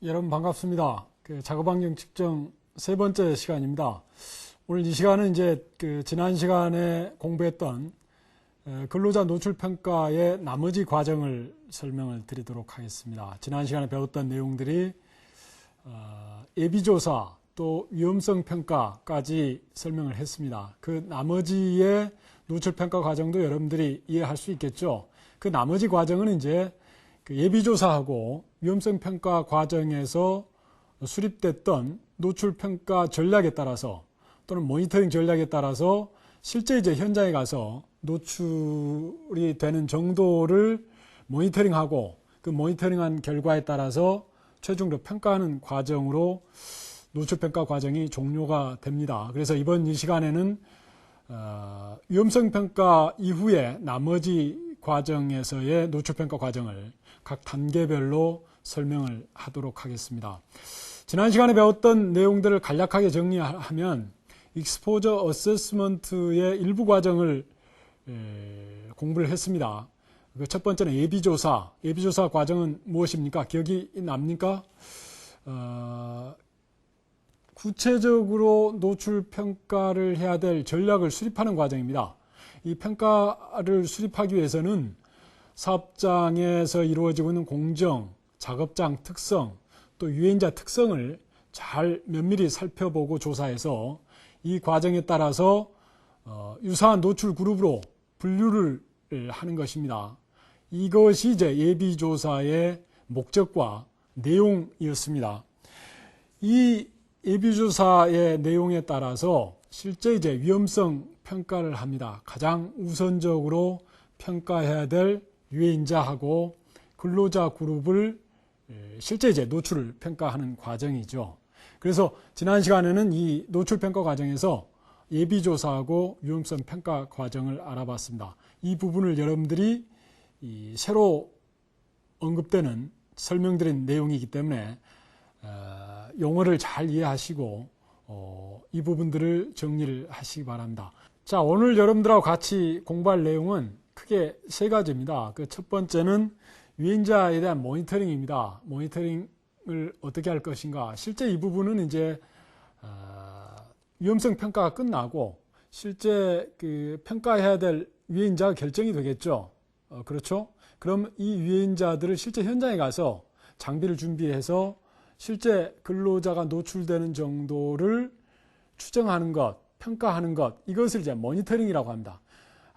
여러분 반갑습니다. 작업환경 측정 세 번째 시간입니다. 오늘 이 시간은 이제 지난 시간에 공부했던 근로자 노출 평가의 나머지 과정을 설명을 드리도록 하겠습니다. 지난 시간에 배웠던 내용들이 예비조사 또 위험성 평가까지 설명을 했습니다. 그 나머지의 노출 평가 과정도 여러분들이 이해할 수 있겠죠. 그 나머지 과정은 이제 예비조사하고 위험성 평가 과정에서 수립됐던 노출 평가 전략에 따라서 또는 모니터링 전략에 따라서 실제 이제 현장에 가서 노출이 되는 정도를 모니터링하고 그 모니터링한 결과에 따라서 최종적으로 평가하는 과정으로 노출 평가 과정이 종료가 됩니다. 그래서 이번 이 시간에는 위험성 평가 이후에 나머지 과정에서의 노출 평가 과정을 각 단계별로 설명을 하도록 하겠습니다. 지난 시간에 배웠던 내용들을 간략하게 정리하면 익스포저 어세스먼트의 일부 과정을 공부를 했습니다. 그 첫 번째는 예비조사. 예비조사 과정은 무엇입니까? 기억이 납니까? 구체적으로 노출 평가를 해야 될 전략을 수립하는 과정입니다. 이 평가를 수립하기 위해서는 사업장에서 이루어지고 있는 공정, 작업장 특성, 또 유해인자 특성을 잘 면밀히 살펴보고 조사해서 이 과정에 따라서 유사한 노출 그룹으로 분류를 하는 것입니다. 이것이 이제 예비조사의 목적과 내용이었습니다. 이 예비조사의 내용에 따라서 실제 이제 위험성 평가를 합니다. 가장 우선적으로 평가해야 될 유해인자하고 근로자 그룹을 실제 이제 노출을 평가하는 과정이죠. 그래서 지난 시간에는 이 노출 평가 과정에서 예비조사하고 위험성 평가 과정을 알아봤습니다. 이 부분을 여러분들이 새로 언급되는 설명드린 내용이기 때문에 용어를 잘 이해하시고 이 부분들을 정리를 하시기 바랍니다. 자, 오늘 여러분들하고 같이 공부할 내용은 크게 세 가지입니다. 그 첫 번째는 유해인자에 대한 모니터링입니다. 모니터링을 어떻게 할 것인가. 실제 이 부분은 이제 위험성 평가가 끝나고 실제 그 평가해야 될 유해인자가 결정이 되겠죠. 그렇죠? 그럼 이 유해인자들을 실제 현장에 가서 장비를 준비해서 실제 근로자가 노출되는 정도를 추정하는 것, 평가하는 것, 이것을 이제 모니터링이라고 합니다.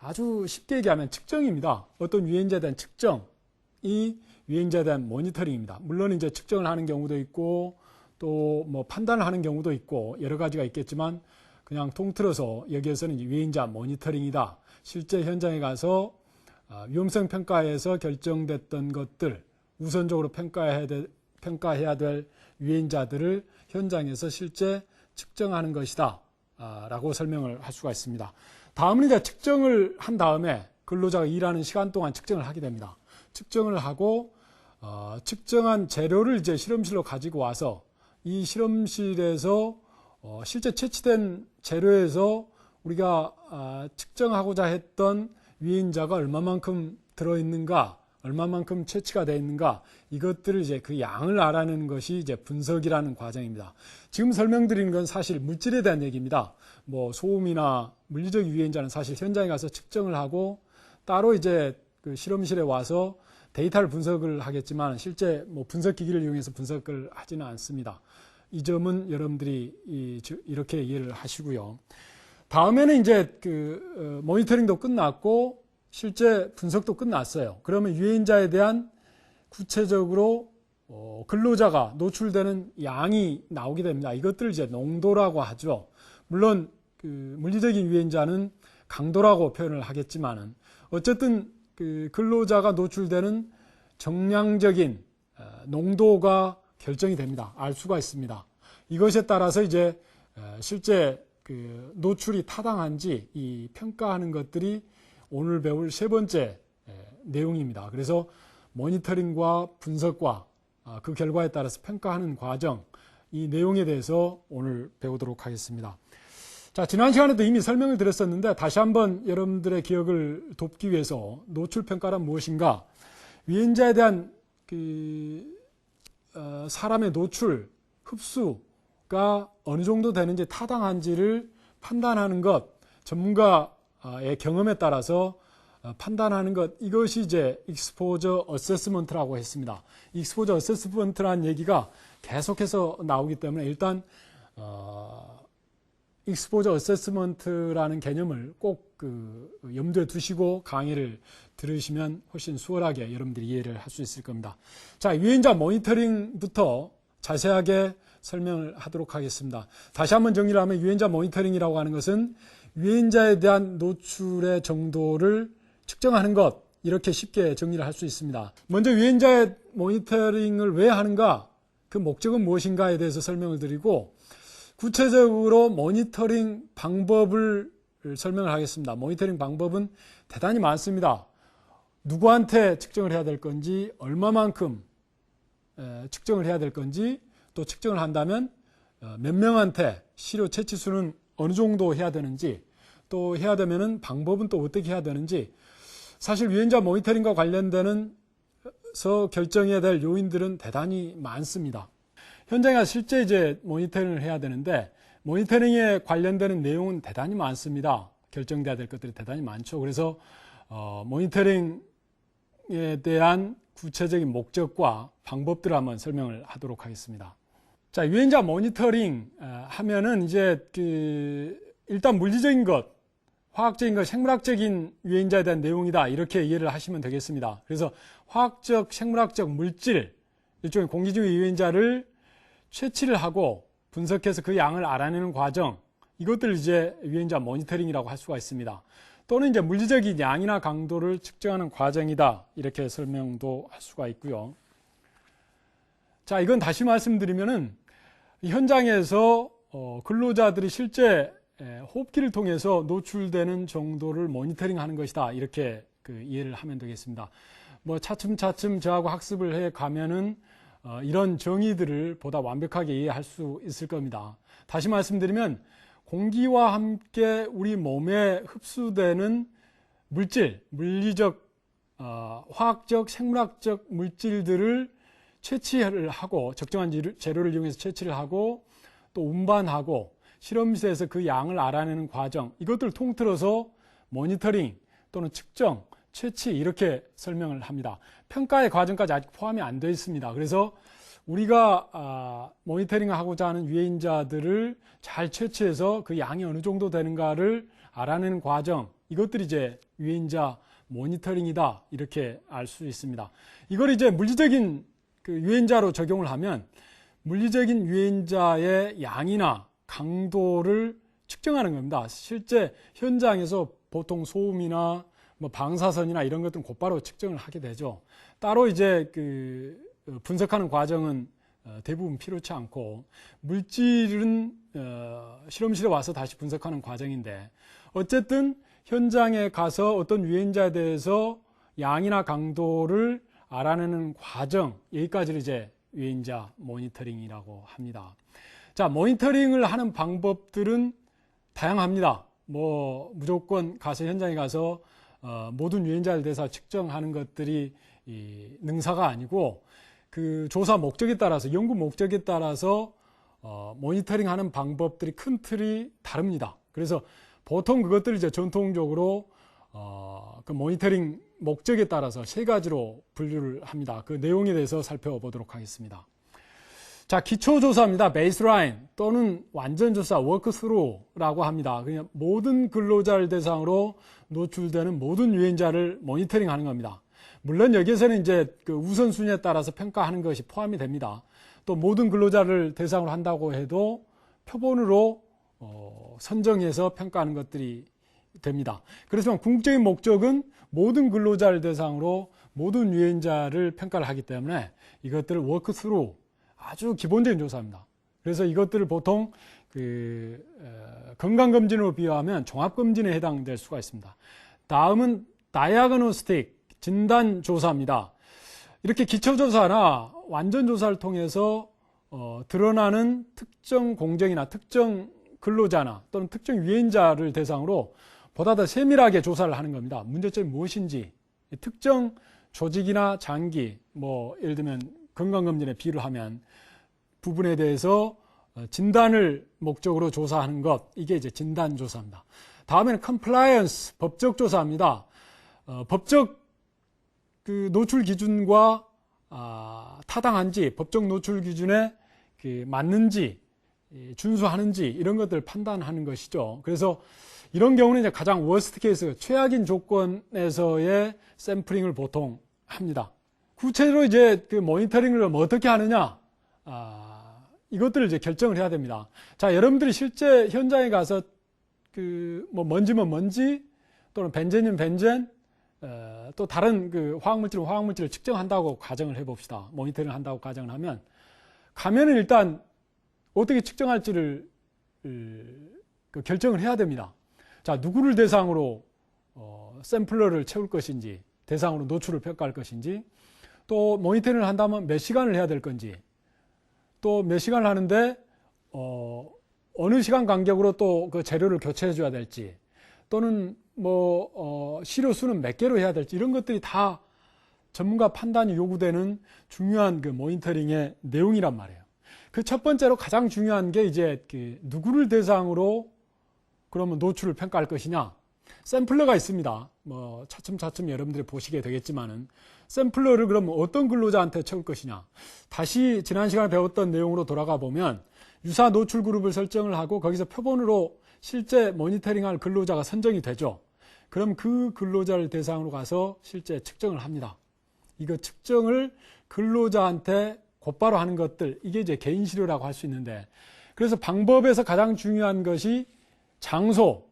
아주 쉽게 얘기하면 측정입니다. 어떤 유해인자에 대한 측정이 유해인자에 대한 모니터링입니다. 물론 이제 측정을 하는 경우도 있고 또 뭐 판단을 하는 경우도 있고 여러 가지가 있겠지만 그냥 통틀어서 여기에서는 유해인자 모니터링이다. 실제 현장에 가서 위험성 평가에서 결정됐던 것들, 우선적으로 평가해야 될 유해인자들을 현장에서 실제 측정하는 것이다 라고 설명을 할 수가 있습니다. 다음은 이제 측정을 한 다음에 근로자가 일하는 시간 동안 측정을 하게 됩니다. 측정을 하고 측정한 재료를 이제 실험실로 가지고 와서 이 실험실에서 실제 채취된 재료에서 우리가 측정하고자 했던 유해인자가 얼마만큼 들어있는가, 얼마만큼 채취가 되어 있는가, 이것들을 이제 그 양을 알아내는 것이 이제 분석이라는 과정입니다. 지금 설명드리는 건 사실 물질에 대한 얘기입니다. 뭐 소음이나 물리적 유해인자는 사실 현장에 가서 측정을 하고 따로 이제 그 실험실에 와서 데이터를 분석을 하겠지만 실제 뭐 분석기기를 이용해서 분석을 하지는 않습니다. 이 점은 여러분들이 이렇게 이해를 하시고요. 다음에는 이제 그 모니터링도 끝났고 실제 분석도 끝났어요. 그러면 유해인자에 대한 구체적으로 근로자가 노출되는 양이 나오게 됩니다. 이것들을 이제 농도라고 하죠. 물론 그 물리적인 유해인자는 강도라고 표현을 하겠지만은 어쨌든 그 근로자가 노출되는 정량적인 농도가 결정이 됩니다. 알 수가 있습니다. 이것에 따라서 이제 실제 그 노출이 타당한지 이 평가하는 것들이 오늘 배울 세 번째 내용입니다. 그래서 모니터링과 분석과 그 결과에 따라서 평가하는 과정, 이 내용에 대해서 오늘 배우도록 하겠습니다. 자, 지난 시간에도 이미 설명을 드렸었는데 다시 한번 여러분들의 기억을 돕기 위해서 노출 평가란 무엇인가, 유해인자에 대한 그 사람의 노출, 흡수가 어느 정도 되는지 타당한지를 판단하는 것, 전문가의 경험에 따라서 판단하는 것, 이것이 이제 익스포저 어세스먼트라고 했습니다. 익스포저 어세스먼트라는 얘기가 계속해서 나오기 때문에 일단 익스포저 어세스먼트라는 개념을 꼭 염두에 두시고 강의를 들으시면 훨씬 수월하게 여러분들이 이해를 할 수 있을 겁니다. 자, 유행자 모니터링부터 자세하게 설명을 하도록 하겠습니다. 다시 한번 정리를 하면 유행자 모니터링이라고 하는 것은 유행자에 대한 노출의 정도를 측정하는 것, 이렇게 쉽게 정리를 할 수 있습니다. 먼저 유행자의 모니터링을 왜 하는가, 그 목적은 무엇인가에 대해서 설명을 드리고 구체적으로 모니터링 방법을 설명을 하겠습니다. 모니터링 방법은 대단히 많습니다. 누구한테 측정을 해야 될 건지, 얼마만큼 측정을 해야 될 건지, 또 측정을 한다면 몇 명한테 시료 채취수는 어느 정도 해야 되는지, 또 해야 되면은 방법은 또 어떻게 해야 되는지, 사실 유행자 모니터링과 관련되는 결정해야 될 요인들은 대단히 많습니다. 현장에 가서 실제 이제 모니터링을 해야 되는데 모니터링에 관련되는 내용은 대단히 많습니다. 결정돼야 될 것들이 대단히 많죠. 그래서 모니터링에 대한 구체적인 목적과 방법들을 한번 설명을 하도록 하겠습니다. 자, 유행자 모니터링 하면은 이제 일단 물리적인 것, 화학적인 것, 생물학적인 유행자에 대한 내용이다, 이렇게 이해를 하시면 되겠습니다. 그래서 화학적, 생물학적 물질, 일종의 공기중의 유행자를 채취를 하고 분석해서 그 양을 알아내는 과정, 이것들을 이제 유행자 모니터링이라고 할 수가 있습니다. 또는 이제 물리적인 양이나 강도를 측정하는 과정이다, 이렇게 설명도 할 수가 있고요. 자, 이건 다시 말씀드리면은 현장에서 근로자들이 실제 호흡기를 통해서 노출되는 정도를 모니터링하는 것이다, 이렇게 이해를 하면 되겠습니다. 뭐 차츰차츰 저하고 학습을 해 가면은 이런 정의들을 보다 완벽하게 이해할 수 있을 겁니다. 다시 말씀드리면 공기와 함께 우리 몸에 흡수되는 물질, 물리적, 화학적, 생물학적 물질들을 채취를 하고 적정한 재료를 이용해서 채취를 하고 또 운반하고 실험실에서 그 양을 알아내는 과정, 이것들을 통틀어서 모니터링 또는 측정, 채취, 이렇게 설명을 합니다. 평가의 과정까지 아직 포함이 안 되어 있습니다. 그래서 우리가 모니터링을 하고자 하는 유해인자들을 잘 채취해서 그 양이 어느 정도 되는가를 알아내는 과정, 이것들이 이제 유해인자 모니터링이다, 이렇게 알 수 있습니다. 이걸 이제 물리적인 유해인자로 적용을 하면 물리적인 유해인자의 양이나 강도를 측정하는 겁니다. 실제 현장에서 보통 소음이나 뭐 방사선이나 이런 것들은 곧바로 측정을 하게 되죠. 따로 이제 분석하는 과정은 대부분 필요치 않고 물질은 실험실에 와서 다시 분석하는 과정인데, 어쨌든 현장에 가서 어떤 유해인자에 대해서 양이나 강도를 알아내는 과정, 여기까지를 이제 유해인자 모니터링이라고 합니다. 자, 모니터링을 하는 방법들은 다양합니다. 뭐 무조건 가서 현장에 가서 모든 유해인자에 대해서 측정하는 것들이 능사가 아니고 그 조사 목적에 따라서, 연구 목적에 따라서 모니터링하는 방법들이 큰 틀이 다릅니다. 그래서 보통 그것들을 이제 전통적으로 그 모니터링 목적에 따라서 세 가지로 분류를 합니다. 그 내용에 대해서 살펴보도록 하겠습니다. 자, 기초조사입니다. 베이스라인 또는 완전조사, 워크스루라고 합니다. 그냥 모든 근로자를 대상으로 노출되는 모든 유해인자를 모니터링 하는 겁니다. 물론 여기에서는 이제 그 우선순위에 따라서 평가하는 것이 포함이 됩니다. 또 모든 근로자를 대상으로 한다고 해도 표본으로 선정해서 평가하는 것들이 됩니다. 그렇지만 궁극적인 목적은 모든 근로자를 대상으로 모든 유해인자를 평가를 하기 때문에 이것들을 워크스루, 아주 기본적인 조사입니다. 그래서 이것들을 보통 건강검진으로 비유하면 종합검진에 해당될 수가 있습니다. 다음은 다이아그노스틱, 진단조사입니다. 이렇게 기초조사나 완전조사를 통해서 드러나는 특정 공정이나 특정 근로자나 또는 특정 유해인자를 대상으로 보다 더 세밀하게 조사를 하는 겁니다. 문제점이 무엇인지, 특정 조직이나 장기, 뭐 예를 들면 건강검진에 비유를 하면 부분에 대해서 진단을 목적으로 조사하는 것, 이게 이제 진단조사입니다. 다음에는 컴플라이언스, 법적 조사입니다. 법적 그 노출 기준과 타당한지, 법적 노출 기준에 맞는지, 준수하는지 이런 것들을 판단하는 것이죠. 그래서 이런 경우는 이제 가장 워스트 케이스, 최악인 조건에서의 샘플링을 보통 합니다. 구체적으로 이제 그 모니터링을 어떻게 하느냐, 이것들을 이제 결정을 해야 됩니다. 자, 여러분들이 실제 현장에 가서 뭐 먼지면 먼지, 또는 벤젠이면 벤젠, 또 다른 그 화학물질을 측정한다고 가정을 해봅시다. 모니터링을 한다고 가정을 하면, 가면은 일단 어떻게 측정할지를 결정을 해야 됩니다. 자, 누구를 대상으로 샘플러를 채울 것인지, 대상으로 노출을 평가할 것인지, 또 모니터링을 한다면 몇 시간을 해야 될 건지, 또 몇 시간을 하는데 어느 시간 간격으로 또 그 재료를 교체해 줘야 될지, 또는 뭐 시료 수는 몇 개로 해야 될지, 이런 것들이 다 전문가 판단이 요구되는 중요한 그 모니터링의 내용이란 말이에요. 그 첫 번째로 가장 중요한 게 이제 그 누구를 대상으로 그러면 노출을 평가할 것이냐. 샘플러가 있습니다. 뭐 차츰차츰 여러분들이 보시게 되겠지만은, 샘플러를 그럼 어떤 근로자한테 채울 것이냐. 다시 지난 시간에 배웠던 내용으로 돌아가 보면 유사 노출 그룹을 설정을 하고 거기서 표본으로 실제 모니터링할 근로자가 선정이 되죠. 그럼 그 근로자를 대상으로 가서 실제 측정을 합니다. 이거 측정을 근로자한테 곧바로 하는 것들, 이게 이제 개인 시료라고 할 수 있는데, 그래서 방법에서 가장 중요한 것이 장소,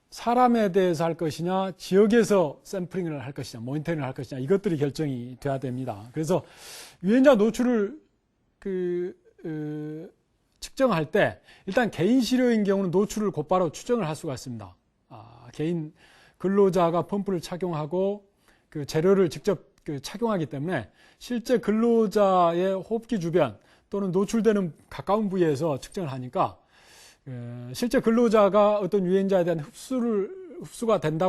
사람에 대해서 할 것이냐, 지역에서 샘플링을 할 것이냐, 모니터링을 할 것이냐, 이것들이 결정이 돼야 됩니다. 그래서 유해인자 노출을 측정할 때 일단 개인 시료인 경우는 노출을 곧바로 추정을 할 수가 있습니다. 개인 근로자가 펌프를 착용하고 그 재료를 직접 착용하기 때문에 실제 근로자의 호흡기 주변 또는 노출되는 가까운 부위에서 측정을 하니까 실제 근로자가 어떤 유해인자에 대한 흡수가 된다고